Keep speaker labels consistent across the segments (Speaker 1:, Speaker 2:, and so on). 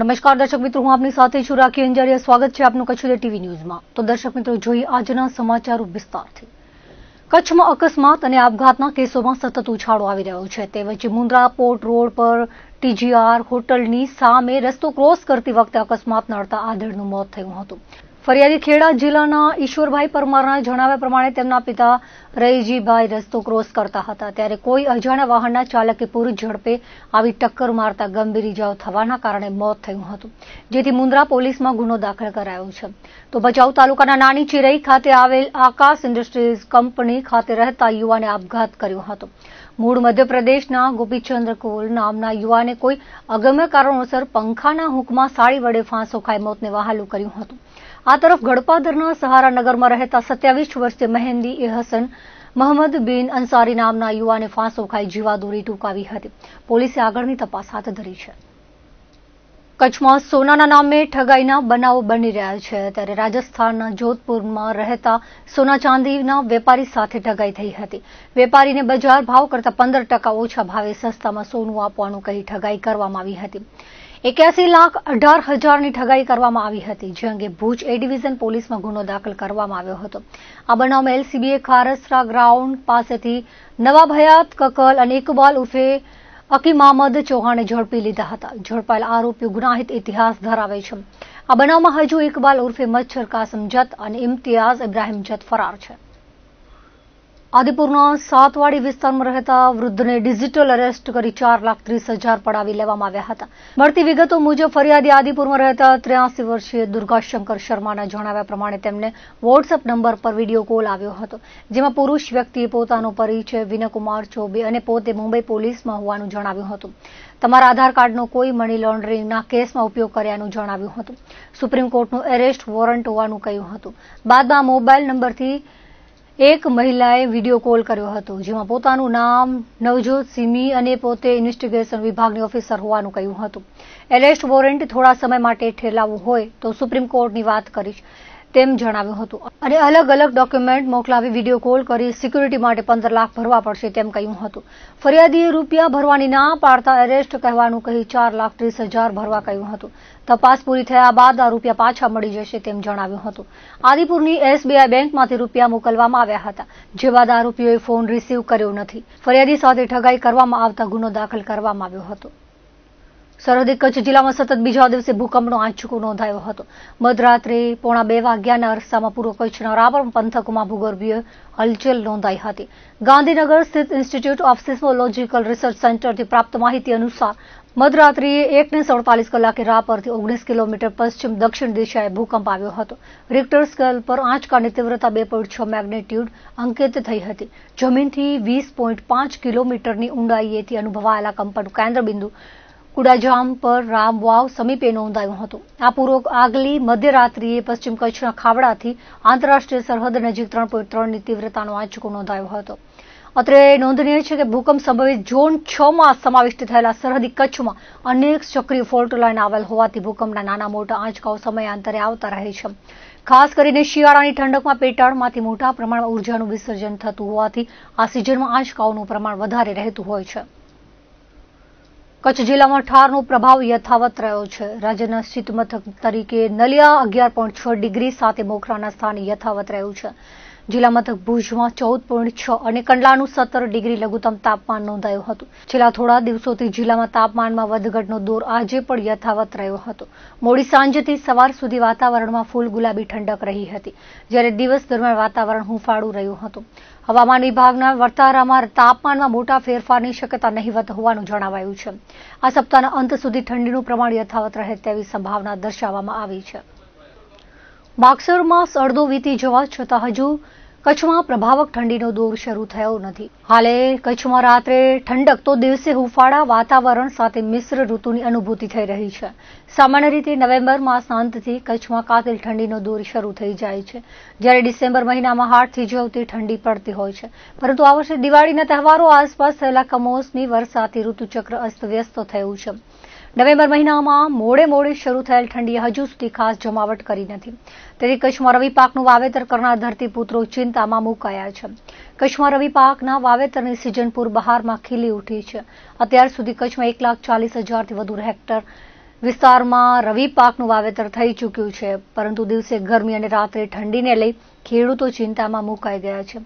Speaker 1: નમસ્કાર દર્શક મિત્રો, હું આપની સાથે છું રાખી અંજારિયા। સ્વાગત છે આપનું કચ્છ ટીવી ન્યૂઝમાં। તો દર્શક મિત્રો, જોઈએ આજના સમાચારો વિસ્તારથી। કચ્છમાં અકસ્માત અને આપઘાતના કેસોમાં સતત ઉછાળો આવી રહ્યો છે। તે વચ્ચે મુન્દ્રા પોર્ટ રોડ પર TGR હોટલની સામે રસ્તો ક્રોસ કરતી વખતે અકસ્માત નડતા આધેડનું મોત થયું હતું। ફરિયાદી ખેડા જિલ્લાના ઈશ્વરભાઈ પરમારના જણાવ્યા પ્રમાણે તેમના પિતા રહીજીભાઈ રસ્તો ક્રોસ કરતા હતા ત્યારે કોઈ અજાણ્યા વાહનના ચાલકે પૂરી ઝડપે આવી ટક્કર મારતા ગંભીર ઇજાઓ થવાના કારણે મોત થયું હતું, જેથી મુન્દ્રા પોલીસમાં ગુનો દાખલ કરાયો છે। તો ભચાઉ તાલુકાના નાની ચિરઈ ખાતે આવેલ આકાશ ઇન્ડસ્ટ્રીઝ કંપની ખાતે રહેતા યુવાને આપઘાત કર્યો હતો। મૂળ મધ્યપ્રદેશના ગોપીચંદ્ર કોલ નામના યુવાને કોઈ અગમ્ય કારણોસર પંખાના હુંકમાં સાડી વડે ફાંસો ખાઈ મોતને વહાલું કર્યું હતું। આ તરફ ગડપાદરના સહારાનગરમાં રહેતા 27 વર્ષીય મહેંદી એ હસન મોહમ્મદ બિન અંસારી નામના યુવાને ફાંસો ખાઈ જીવાદોરી ટૂંકાવી હતી। પોલીસે આગળની તપાસ હાથ ધરી છે। કચ્છમાં સોનાના નામે ઠગાઈના બનાવો બની રહ્યા છે ત્યારે રાજસ્થાનના જોધપુરમાં રહેતા સોના ચાંદીના વેપારી સાથે ઠગાઈ થઈ હતી। વેપારીને બજાર ભાવ કરતા 15% ઓછા ભાવે સસ્તામાં સોનું આપવાનું કહી ઠગાઈ કરવામાં આવી હતી। 81,18,000ની ઠગાઈ કરવામાં આવી હતી, જે અંગે ભુજ એ ડિવિઝન પોલીસમાં ગુનો દાખલ કરવામાં આવ્યો હતો। આ બનાવમાં LCBએ ખારસરા ગ્રાઉન્ડ પાસેથી નવાબ હયાત કકલ અને ઇકબાલ ઉર્ફે અકીમામદ ચૌહાણે ઝડપી લીધા હતા। ઝડપાયેલ આરોપીઓ ગુનાહિત ઇતિહાસ ધરાવે છે। આ બનાવમાં હજુ ઇકબાલ ઉર્ફે મચ્છર કાસમ જત અને ઇમ્તિયાઝ ઇબ્રાહિમ જત ફરાર છે। આદિપુરના સાતવાડી વિસ્તારમાં રહેતા વૃદ્ધને ડિજિટલ અરેસ્ટ કરી 4,30,000 પડાવી લેવામાં આવ્યા હતા। મળતી વિગતો મુજબ ફરિયાદી આદિપુરમાં રહેતા 83 વર્ષીય દુર્ગાશંકર શર્માના જણાવ્યા પ્રમાણે તેમને વોટ્સએપ નંબર પર વિડીયો કોલ આવ્યો હતો, જેમાં પુરુષ વ્યક્તિએ પોતાનો પરિચય વિનયકુમાર ચોબે અને પોતે મુંબઈ પોલીસમાં હોવાનું જણાવ્યું હતું। તમારા આધાર કાર્ડનો કોઈ મની લોન્ડરિંગના કેસમાં ઉપયોગ કર્યાનું જણાવ્યું હતું। સુપ્રીમ કોર્ટનું એરેસ્ટ વોરંટ હોવાનું કહ્યું હતું। બાદમાં મોબાઈલ નંબરથી એક મહિલાએ વિડીયો કોલ કર્યો હતો, જેમાં પોતાનું નામ નવજોત સિમી અને પોતે ઇન્વેસ્ટિગેશન વિભાગની ઓફિસર હોવાનું કહ્યું હતું। એરેસ્ટ વોરંટ થોડા સમય માટે ઠેલાવવું હોય તો સુપ્રીમ કોર્ટની વાત કરીશ તેમ જણાવ્યું હતું અને અલગ અલગ ડોક્યુમેન્ટ મોકલાવી વિડીયો કોલ કરી સિક્યુરિટી માટે 15 લાખ ભરવા પડશે તેમ કહ્યું હતું। ફરિયાદીએ રૂપિયા ભરવાની ના પાડતા એરેસ્ટ કહેવાનું કહી 4,30,000 ભરવા કહ્યું હતું। તપાસ પૂરી થયા બાદ આ રૂપિયા પાછા મળી જશે તેમ જણાવ્યું હતું। આદિપુરની SBI બેંકમાંથી રૂપિયા મોકલવામાં આવ્યા હતા, જે બાદ આરોપીઓએ ફોન રિસીવ કર્યો નથી। ફરિયાદી સાથે ઠગાઈ કરવામાં આવતા ગુનો દાખલ કરવામાં આવ્યો હતો। સરહદી કચ્છ જિલ્લામાં સતત બીજા દિવસે ભૂકંપનો આંચકો નોંધાયો હતો। મધરાત્રે 1:30 વાગ્યાના અરસામાં પૂર્વ કચ્છના રાપર પંથકમાં ભૂગર્ભીય હલચલ નોંધાઈ હતી। ગાંધીનગર સ્થિત ઇન્સ્ટિટ્યૂટ ઓફ સિસ્મોલોજીકલ રિસર્ચ સેન્ટરથી પ્રાપ્ત માહિતી અનુસાર મધરાત્રિએ 1:47 કલાકે રાપરથી 19 કિલોમીટર પશ્ચિમ દક્ષિણ દિશાએ ભૂકંપ આવ્યો હતો। રિક્ટર સ્કેલ પર આંચકાની તીવ્રતા 2.6 મેગ્નિટ્યુડ અંકિત થઈ હતી। જમીનથી 20.5 કિલોમીટરની ઊંડાઈએથી અનુભવાયેલા કંપનનું કેન્દ્રબિંદુ કુડાજામ પર રામવાવ સમીપે નોંધાયું હતું। આ પૂર્વ આગલી મધ્યરાત્રિએ પશ્ચિમ કચ્છના ખાવડાથી આંતરરાષ્ટ્રીય સરહદ નજીક 3.3ની તીવ્રતાનો આંચકો નોંધાયો હતો। અત્રે નોંધનીય છે કે ભૂકંપ સંભવિત ઝોન 6માં સમાવિષ્ટ થયેલા સરહદી કચ્છમાં અનેક સક્રિય ફોલ્ટ લાઇન આવેલ હોવાથી ભૂકંપના નાના મોટા આંચકાઓ સમયાંતરે આવતા રહે છે। ખાસ કરીને શિયાળાની ઠંડકમાં પેટાળમાંથી મોટા પ્રમાણમાં ઉર્જાનું વિસર્જન થતું હોવાથી આ સિઝનમાં આંચકાઓનું પ્રમાણ વધારે રહેતું હોય છે। કચ્છ જિલ્લામાં ઠારનો પ્રભાવ યથાવત રહ્યો છે। રાજ્યના શીત મથક તરીકે નલિયા 11.6 ડિગ્રી સાથે મોખરાના સ્થાને યથાવત રહ્યું છે। જિલ્લા મથક ભુજમાં 14.6 અને કંડલાનું 17 ડિગ્રી લઘુત્તમ તાપમાન નોંધાયું હતું। છેલ્લા થોડા દિવસોથી જિલ્લામાં તાપમાનમાં વધઘટનો દોર આજે પણ યથાવત રહ્યો હતો। મોડી સાંજથી સવાર સુધી વાતાવરણમાં ફૂલ ગુલાબી ઠંડક રહી હતી, જ્યારે દિવસ દરમિયાન વાતાવરણ હૂંફાળું રહ્યું હતું। હવામાન વિભાગના વર્તારામાં તાપમાનમાં મોટા ફેરફારની શક્યતા નહિવત હોવાનું જણાવાયું છે। આ સપ્તાહના અંત સુધી ઠંડીનું પ્રમાણ યથાવત રહે તેવી સંભાવના દર્શાવવામાં આવી છે। માગસર માસ અડધો વીતી જવા છતાં હજુ કચ્છમાં પ્રભાવક ઠંડીનો દોર શરૂ થયો નથી। હાલે કચ્છમાં રાત્રે ઠંડક તો દિવસે હુંફાળા વાતાવરણ સાથે મિશ્ર ઋતુની અનુભૂતિ થઈ રહી છે। સામાન્ય રીતે નવેમ્બર માસના અંતથી કચ્છમાં કાતિલ ઠંડીનો દોર શરૂ થઈ જાય છે, જ્યારે ડિસેમ્બર મહિનામાં હાડ થીજવતી ઠંડી પડતી હોય છે। પરંતુ આ વર્ષે દિવાળીના તહેવારો આસપાસ થયેલા કમોસમી વરસાદથી ઋતુચક્ર અસ્તવ્યસ્ત થયું છે। નવેમ્બર મહિનામાં મોડે શરૂ થયેલ ઠંડીએ હજુ સુધી ખાસ જમાવટ કરી નથી, તેથી કચ્છમાં રવિ પાકનું વાવેતર કરનાર ધરતીપુત્રો ચિંતામાં મુકાયા છે। કચ્છમાં રવિ પાકના વાવેતરની સિઝન પૂર બહારમાં ખીલી ઉઠી છે। અત્યાર સુધી કચ્છમાં 1,40,000થી વધુ હેક્ટર વિસ્તારમાં રવિ પાકનું વાવેતર થઈ ચૂક્યું છે, પરંતુ દિવસે ગરમી અને રાત્રે ઠંડીને લઈ ખેડૂતો ચિંતામાં મુકાઈ ગયા છે.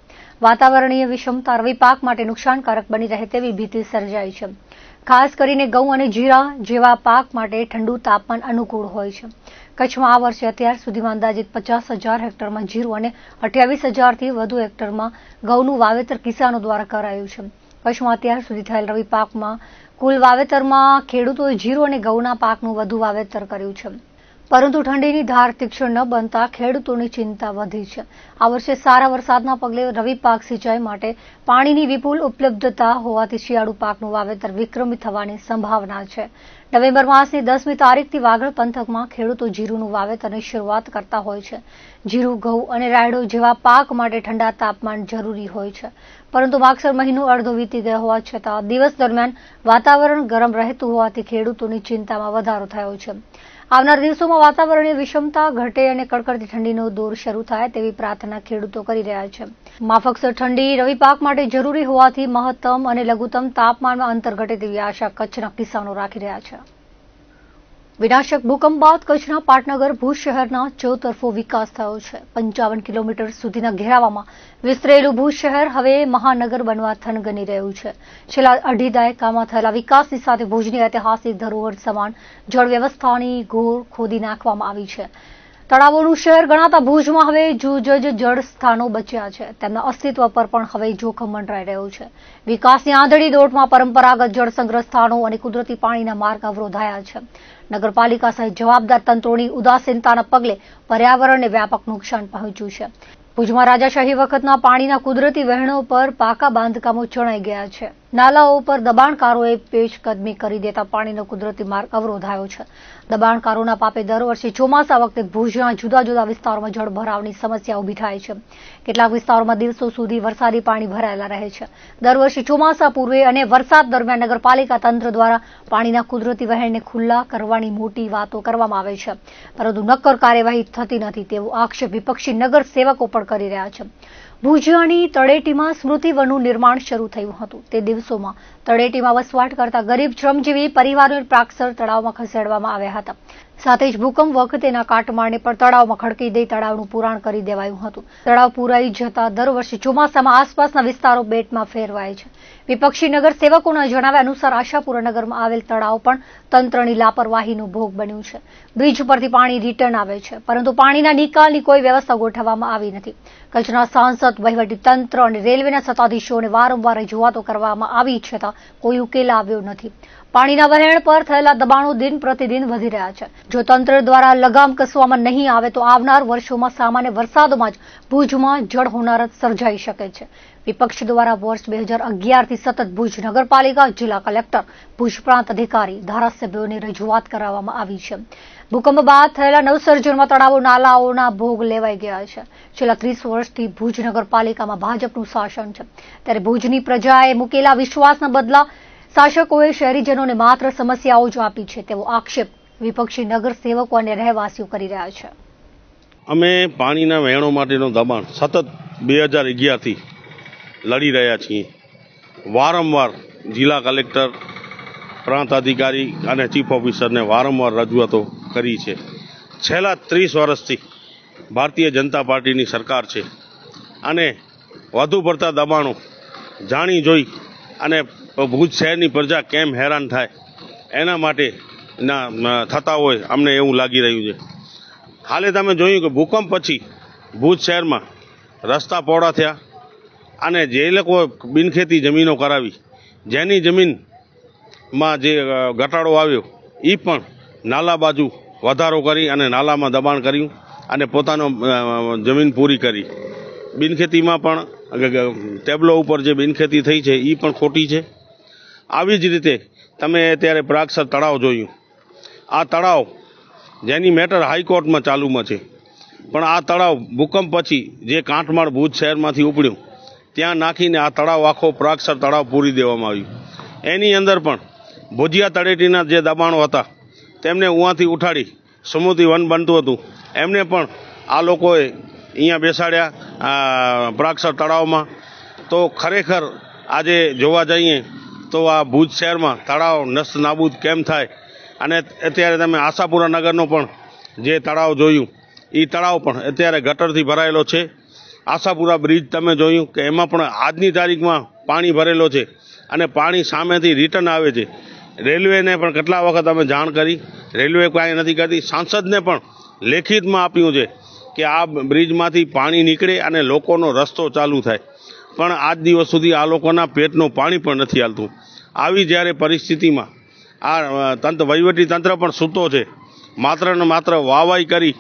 Speaker 1: વાતાવરણીય વિષમતા રવિ પાક માટે નુકસાનકારક બની રહે તેવી ભીતિ સર્જાઈ છે. ખાસ કરીને ઘઉં અને જીરા જેવા પાક માટે ઠંડુ તાપમાન અનુકૂળ હોય છે. કચ્છમાં આ વર્ષે અત્યાર સુધીમાં અંદાજિત 50,000 હેક્ટરમાં જીરું અને 28,000થી વધુ હેક્ટરમાં ઘઉંનું વાવેતર કિસાનો દ્વારા કરાયું છે. કચ્છમાં અત્યાર સુધી થયેલ રવિ પાકમાં કુલ વાવેતરમાં ખેડૂતોએ જીરું અને ઘઉંના પાકનું વધુ વાવેતર કર્યું છે, પરંતુ ઠંડીની ધાર તીક્ષ્ણ ન બનતા ખેડૂતોની ચિંતા વધી છે. આ વર્ષે સારા વરસાદના પગલે રવિ પાક સિંચાઈ માટે પાણીની વિપુલ ઉપલબ્ધતા હોવાથી શિયાળુ પાકનું વાવેતર વિક્રમી થવાની સંભાવના છે. નવેમ્બર માસની 10મી તારીખથી વાગડ પંથકમાં ખેડૂતો જીરુંનું વાવેતરની શરૂઆત કરતા હોય છે. જીરું, ઘઉં અને રાયડો જેવા પાક માટે ઠંડા તાપમાન જરૂરી હોય છે, પરંતુ માગસર મહિનો અડધો વીતી ગયો હોવા છતાં દિવસ દરમિયાન વાતાવરણ ગરમ રહેતું હોવાથી ખેડૂતોની ચિંતામાં વધારો થયો છે. આવનાર દિવસોમાં વાતાવરણીય વિષમતા ઘટે અને કડકડતી ઠંડીનો દોર શરૂ થાય તેવી પ્રાર્થના ખેડૂતો કરી રહ્યા છે. માફકસર ઠંડી રવિ પાક માટે જરૂરી હોવાથી મહત્તમ અને લઘુત્તમ તાપમાનમાં અંતર ઘટે તેવી આશા કચ્છના કિસાનો રાખી રહ્યા છે. વિનાશક ભૂકંપ બાદ કચ્છના પાટનગર ભુજ શહેરના ચોતરફો વિકાસ થયો છે. 55 કિલોમીટર સુધીના ઘેરાવામાં વિસ્તરેલું ભુજ શહેર હવે મહાનગર બનવા થનગની રહ્યું છે. છેલ્લા અઢી દાયકામાં થયેલા વિકાસની સાથે ભુજની ઐતિહાસિક ધરોહર સમાન જળ વ્યવસ્થાની ઘોર ખોદી નાખવામાં આવી છે. તળાવોનું શહેર ગણાતા ભુજમાં હવે જૂજ જળ સ્થાનો બચ્યા છે. તેમના અસ્તિત્વ પર પણ હવે જોખમ મંડરાઈ રહ્યું છે. વિકાસની આંધળી દોટમાં પરંપરાગત જળ સંગ્રહ સ્થાનો અને કુદરતી પાણીના માર્ગ અવરોધાયા છે. નગરપાલિકા સહિત જવાબદાર તંત્રોની ઉદાસીનતાના પગલે પર્યાવરણને વ્યાપક નુકસાન પહોંચ્યું છે. ભુજમાં રાજાશાહી વખતના પાણીના કુદરતી વહેણો પર પાકા બાંધકામો ચણાઈ ગયા છે. નાલાઓ પર દબાણકારોએ પેચકદમી કરી દેતા પાણીનો કુદરતી માર્ગ અવરોધાયો છે. દબાણકારોના પાપે દર વર્ષે ચોમાસા વખતે ભુજના જુદા જુદા વિસ્તારોમાં જળભરાવની સમસ્યા ઊભી થાય છે. કેટલાક વિસ્તારોમાં દિવસો સુધી વરસાદી પાણી ભરાયેલા રહે છે. દર વર્ષે ચોમાસા પૂર્વે અને વરસાદ દરમિયાન નગરપાલિકા તંત્ર દ્વારા પાણીના કુદરતી વહેણને ખુલ્લા કરવાની મોટી વાતો કરવામાં આવે છે, પરંતુ નક્કર કાર્યવાહી થતી નથી તેવો આક્ષેપ વિપક્ષી નગર સેવકો પણ કરી રહ્યા છે. ભુજની તળેટીમાં સ્મૃતિવનનું નિર્માણ શરૂ થયું હતું. તે દિવસોમાં તળેટીમાં વસવાટ કરતા ગરીબ શ્રમજીવી પરિવારોને પ્રાકસર તળાવમાં ખસેડવામાં આવ્યા હતા. સાથે જ ભૂકંપ વખતેના કાટમાળને પણ તળાવમાં ખડકી દઈ તળાવનું પુરાણ કરી દેવાયું હતું. તળાવ પુરાઈ જતા દર વર્ષે ચોમાસામાં આસપાસના વિસ્તારો બેટમાં ફેરવાય છે. વિપક્ષી નગર સેવકોના જણાવ્યા અનુસાર આશાપુરા નગરમાં આવેલ તળાવ પણ તંત્રની લાપરવાહીનો ભોગ બન્યું છે. બ્રિજ પરથી પાણી રિટર્ન આવે છે, પરંતુ પાણીના નિકાલની કોઈ વ્યવસ્થા ગોઠવવામાં આવી નથી. કચ્છના સાંસદ, વહીવટી તંત્ર અને રેલવેના સત્તાધીશોને વારંવાર રજૂઆતો કરવામાં આવી છતાં કોઈ ઉકેલ આવ્યો નથી. પાણીના વહેણ પર થયેલા દબાણો દિન પ્રતિદિન વધી રહ્યા છે. જો તંત્ર દ્વારા લગામ કસવામાં નહીં આવે તો આવનાર વર્ષોમાં સામાન્ય વરસાદમાં જ ભુજમાં જળ હોનારત સર્જાઈ શકે છે. વિપક્ષ દ્વારા વર્ષ 2011થી સતત ભુજ નગરપાલિકા, જિલ્લા કલેક્ટર, ભુજ પ્રાંત અધિકારી, ધારાસભ્યોને રજૂઆત કરવામાં આવી છે. ભૂકંપ બાદ થયેલા નવસર્જનમાં તળાવો, નાલાઓના ભોગ લેવાઈ ગયા છે. છેલ્લા 30 વર્ષથી ભુજ નગરપાલિકામાં ભાજપનું શાસન છે, ત્યારે ભુજની પ્રજાએ મૂકેલા વિશ્વાસના બદલા શાસકોએ શહેરીજનોને માત્ર સમસ્યાઓ જ આપી છે તેવો આક્ષેપ વિપક્ષી નગર સેવકો અને રહેવાસીઓ કરી રહ્યા છે.
Speaker 2: અમે પાણીના વહેણો માટેનું દબાણ સતત 2011થી લડી રહ્યા છીએ. વારંવાર જિલ્લા કલેક્ટર, પ્રાંત અધિકારી અને ચીફ ઓફિસરને વારંવાર રજૂઆતો કરી છે. છેલ્લા 30 વર્ષથી ભારતીય જનતા પાર્ટીની સરકાર છે અને વધુ પડતા દબાણો જાણી જોઈ અને ભુજ શહેરની પ્રજા કેમ હેરાન થાય એના માટે થતા હોય અમને એવું લાગી રહ્યું છે. હાલે તમે જોયું કે ભૂકંપ પછી ભુજ શહેરમાં રસ્તા પહોળા થયા અને જે લોકો બિનખેતી જમીનો કરાવી, જેની જમીનમાં જે ઘટાડો આવ્યો એ પણ નાલા બાજુ વધારો કરી અને નાલામાં દબાણ કર્યું અને પોતાનો જમીન પૂરી કરી. બિનખેતીમાં પણ ટેબલો ઉપર જે બિનખેતી થઈ છે એ પણ ખોટી છે. આવી જ રીતે તમે અત્યારે પ્રાગસર તળાવ જોયું. આ તળાવ જેની મેટર હાઈકોર્ટમાં ચાલુમાં છે, પણ આ તળાવ ભૂકંપ પછી જે કાંઠમાળ ભુજ શહેરમાંથી ઉપડ્યું ત્યાં નાખીને આ તળાવ આખો પ્રાગસર તળાવ પૂરી દેવામાં આવ્યું. એની અંદર પણ ભુજિયા તળેટીના જે દબાણો હતા તેમને ઉहाँથી ઉઠાડી સમૃદ્ધિ વન બનતું હતું એમને પણ આ લોકોએ અહીંયા બેસાડ્યા પ્રાગસર તળાવમાં. તો ખરેખર આજે જોવા જઈએ તો આ ભુજ શહેરમાં તળાવ નસ્ત નાબૂદ કેમ થાય અને અત્યારે તમે આશાપુરા નગરનો પણ જે તળાવ જોયું એ તળાવ પણ અત્યારે ગટરથી ભરાયેલો છે. આશાપુરા બ્રિજ તમે જોયું કે એમાં પણ આજની તારીખમાં પાણી ભરેલો છે અને પાણી સામેથી રિટર્ન આવે છે. રેલવેને પણ કેટલા વખત અમે જાણ કરી, રેલવે કાંઈ નથી કરતી. સાંસદને પણ લેખિતમાં આપ્યું છે કે આ બ્રિજમાંથી પાણી નીકળે અને લોકોનો રસ્તો ચાલુ થાય, પણ આજ દિવસ સુધી આ લોકોના પેટનું પાણી પણ નથી હાલતું. આવી જ્યારે પરિસ્થિતિમાં આ વહીવટી તંત્ર પણ સૂતો છે. માત્ર ને માત્ર વાવાઈ કરી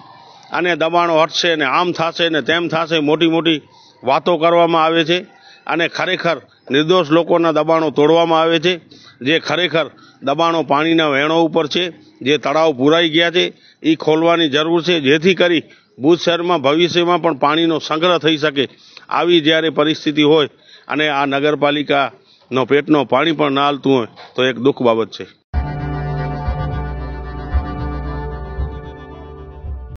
Speaker 2: અને દબાણો હટશે ને આમ થશે ને તેમ થશે, મોટી મોટી વાતો કરવામાં આવે છે અને ખરેખર નિર્દોષ લોકોના દબાણો તોડવામાં આવે છે. જે ખરેખર દબાણો પાણીના વહેણો ઉપર છે, જે તળાવ પૂરાઈ ગયા છે, એ ખોલવાની જરૂર છે, જેથી કરી ભુજ શહેરમાં ભવિષ્યમાં પણ પાણીનો સંગ્રહ થઈ શકે. આવી જ્યારે પરિસ્થિતિ હોય અને આ નગરપાલિકાનો પેટનો પાણી પણ ના હાલતું હોય તો એક દુઃખ બાબત છે.